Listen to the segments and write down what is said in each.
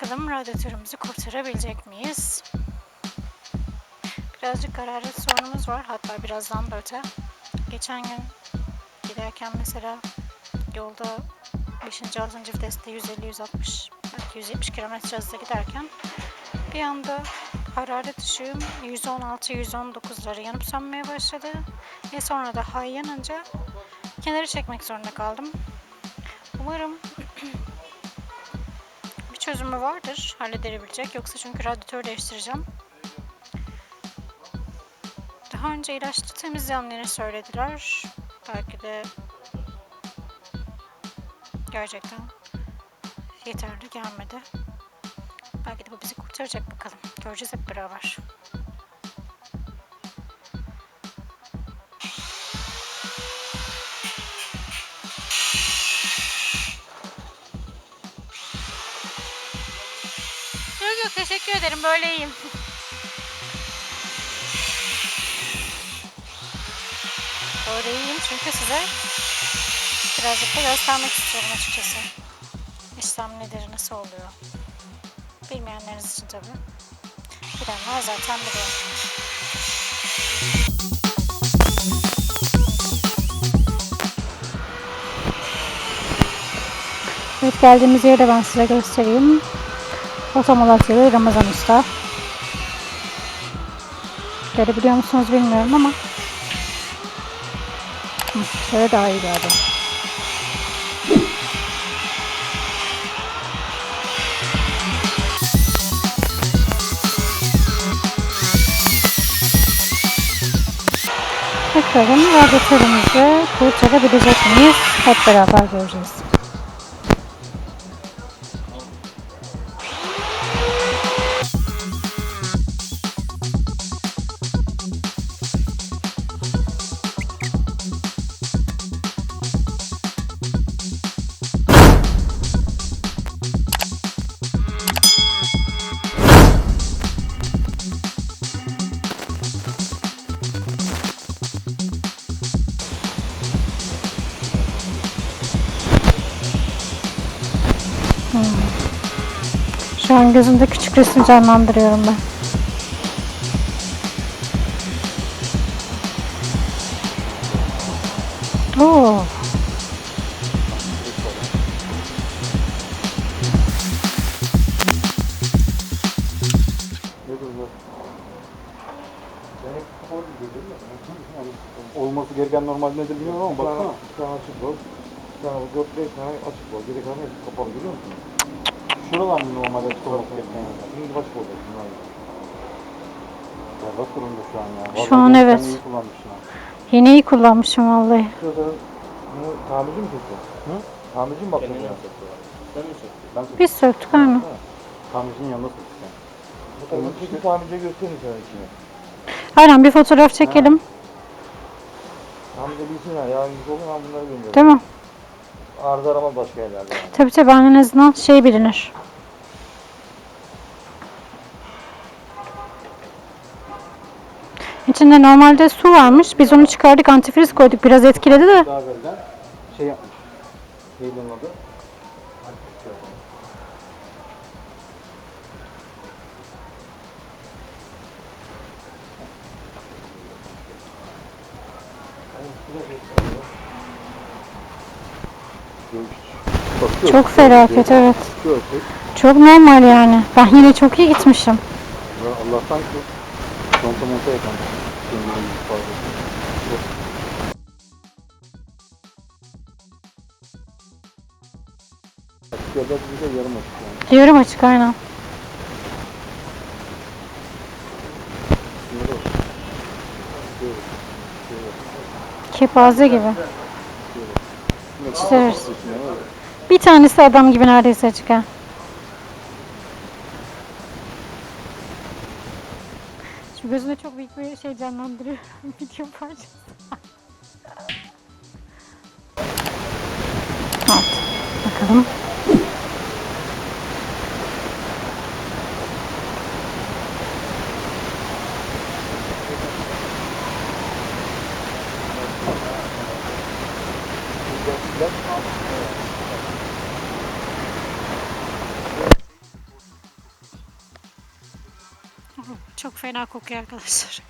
Bakalım radyatörümüzü kurtarabilecek miyiz? Birazcık hararet sorunumuz var. Hatta birazdan da öte. Geçen gün giderken mesela yolda 5. 6. viteste 150-160 belki 170 km hızla giderken bir anda hararet ışığım 116-119'ları yanıp sönmeye başladı. Ve sonra da hay yanınca kenara çekmek zorunda kaldım. Umarım bir çözümü vardır halledilebilecek. Yoksa çünkü radyatör değiştireceğim. Daha önce ilaçlı temizleyenleri söylediler. Belki de gerçekten yeterli gelmedi. Belki de bu bizi kurtaracak, bakalım. Göreceğiz hep beraber. Yok teşekkür ederim, böyle iyiyim. Böyle iyiyim çünkü size birazcık da göstermek istiyorum açıkçası. İşlem nedir, nasıl oluyor? Bilmeyenleriniz için tabii. Bilenler zaten biliyor. Evet, geldiğimiz yeri de ben size göstereyim. Motovlog Ramazan Usta. Görebiliyor musunuz bilmiyorum ama şöyle daha iyi geldi. Bakalım radyatörümüzü kurtarabilecek miyiz? Hep beraber göreceğiz. Şu an gözümde küçük resim canlandırıyorum ben. Oo. Olması gereken normal nedir bilmiyorum ama baksana. Bir tane açık var. Bir tane 4-5 tane açık var. Geri kalan hepsi kapalı, görüyor musun? Şuralar mı normalde açık olması gereken yerler? Şimdi açık olacak bunlar. Berbat durumda şu an ya. Vallahi Şu an evet. iyi kullanmışsın ha. Yine iyi kullanmışım vallahi. Şurada bunu tamirci mi çekiyor? Hı? Tamirci mi bakıyor? Sen mi çekiyorsun? Biz söktük aynı. Tamircinin yanında söktük yani. Onu çekip tamirciye gösterin sana içine. Aynen, bir fotoğraf çekelim. Tamirci bilsinler ya. Biz olur ben bunları bilmiyorum. Değil mi? Arıza aramaz başka yerlerde yani. Tabii tabii, en azından şey bilinir. İçinde normalde su varmış. Biz onu çıkardık, antifriz koyduk. Biraz etkiledi de. Daha evvelden şey yapmış. Neydi onun adı? Çok felaket, evet. Çok normal yani. Ben yine çok iyi gitmişim. Allah'tan ki konta monta yapan. Açık bize yarım açık yani. Yarım açık aynen. Kepaze gibi. İşte bir tanesi adam gibi neredeyse açık ha. Şu gözüne çok büyük bir şey canlandırıyor. Video parçası. Evet. Bakalım. Çok fena kokuyor arkadaşlar.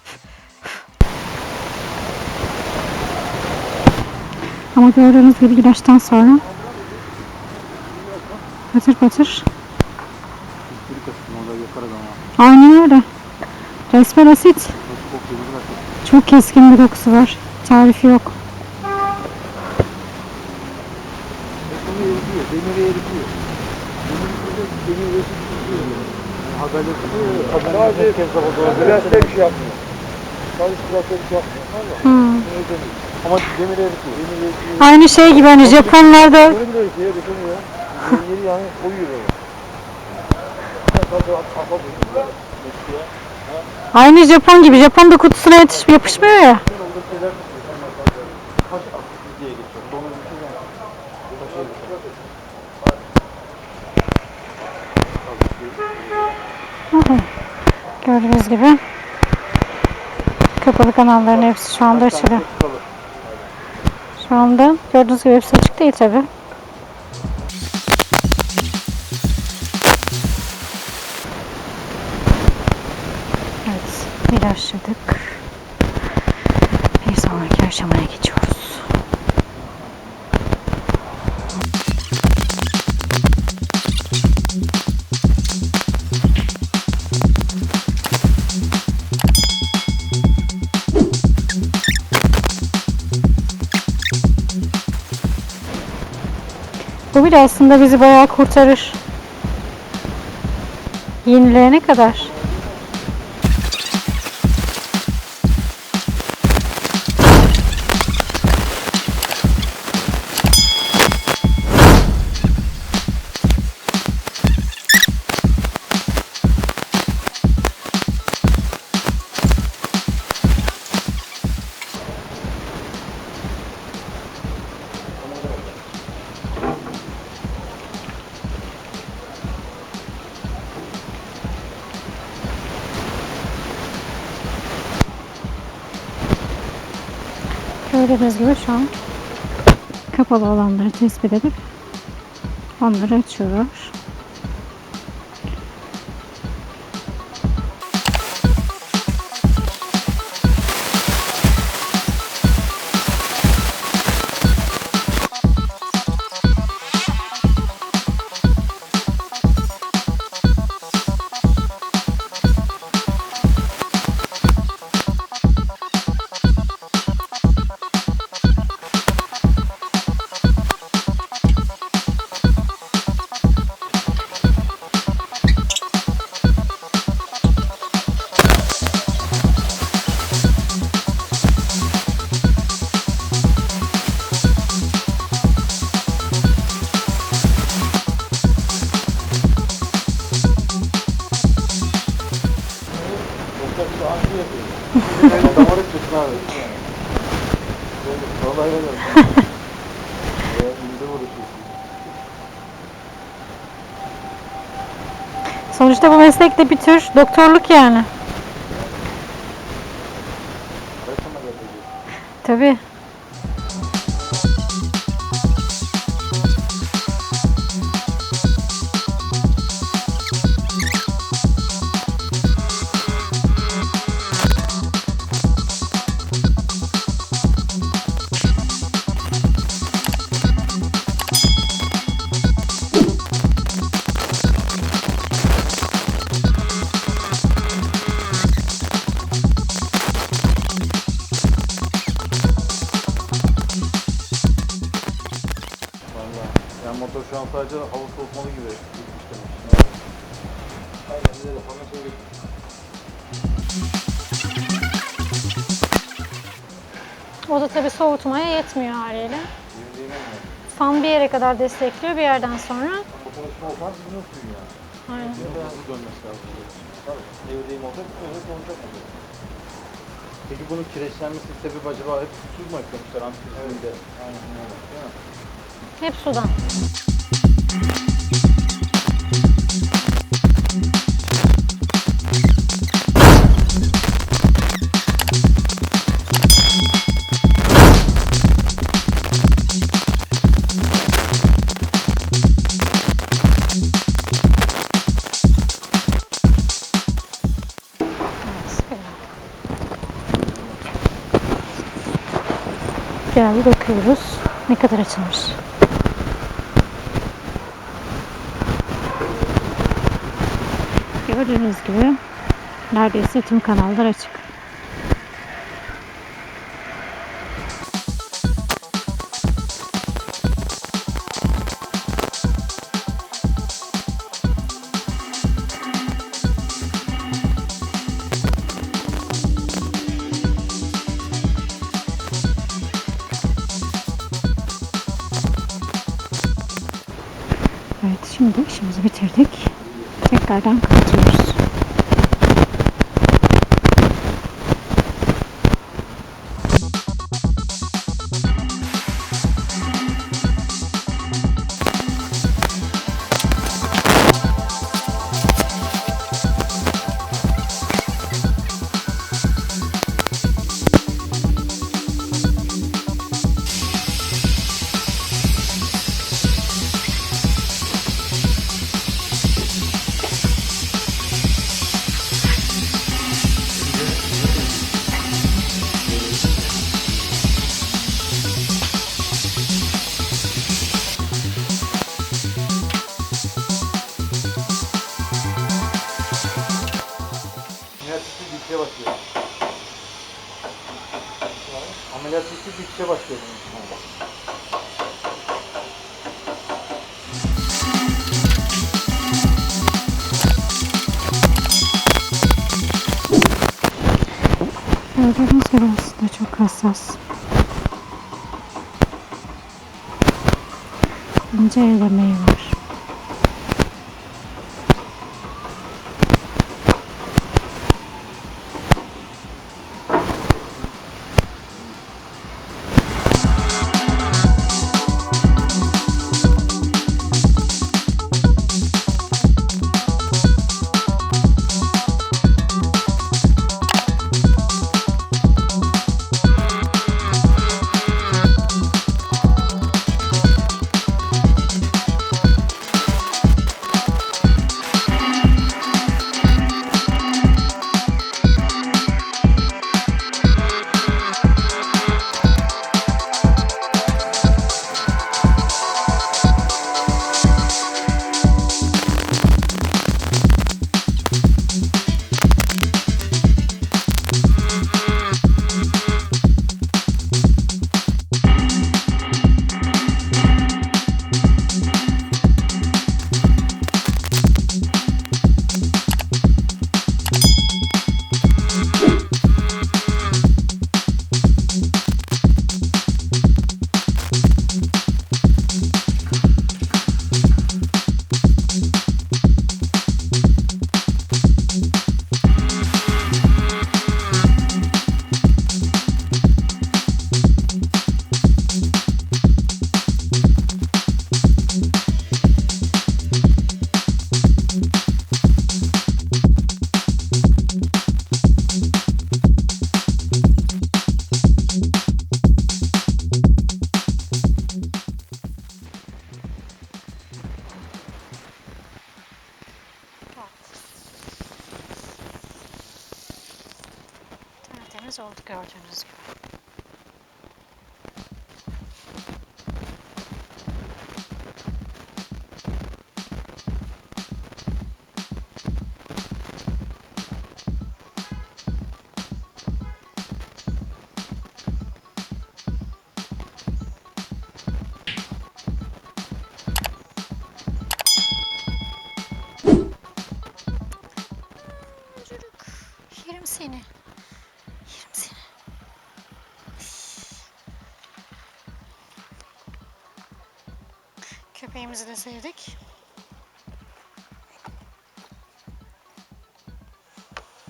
Ama gördüğünüz gibi güneşten sonra patır patır. Aynen öyle. Resmen asit. Çok keskin bir kokusu var. Tarifi yok. Biraz da bir şey yapmıyor. Sadece biraz da bir şey yapmıyor. Ama demir eritiyor. Aynı şey gibi hani Japonlarda Böyle bile eritiyor, eritiyor. Yeri yani uyuyor böyle. aynı Japon gibi. Japon da kutusuna yapışmıyor ya. Gördüğünüz gibi kapalı kanalların hepsi şu anda açılıyor. Şu anda gördüğünüz gibi hepsi açık değil tabi. Evet, ilaçladık. Bir sonraki aşamaya geçiyoruz. Bu bile aslında bizi bayağı kurtarır. Yenileyene kadar. Gördüğünüz gibi şu an kapalı olanları tespit edip onları açıyorlar. Damarı çıksın abi. Vallahi öyle. Sonuçta bu meslek de bir tür doktorluk yani. Tabii. Yani motor şu an sadece hava soğutmalı gibi. O da tabii soğutmaya yetmiyor haliyle. Fan bir yere kadar destekliyor bir yerden sonra. Aynen. Peki bunun kireçlenmesi sebebi acaba hep susuz mu eklemişler antifrizinde? Aynen öyle. Değil mi? Hep sudan. Gel bakıyoruz ne kadar açılmış. Gördüğünüz gibi neredeyse tüm kanallar açık. Evet, şimdi işimizi bitirdik. Tekrardan kapatıyoruz. Dikişe başlıyor. Ameliyat bitti, dikişe başlıyor. Gördüğünüz gibi aslında çok hassas. İnce el emeği var. Tertemiz oldu gördüğünüz gibi. Yerim seni. Yerim seni. Köpeğimizi de sevdik.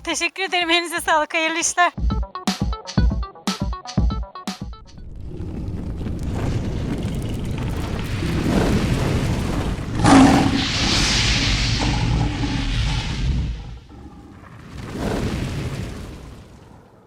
Teşekkür ederim. Elinize sağlık. Hayırlı işler.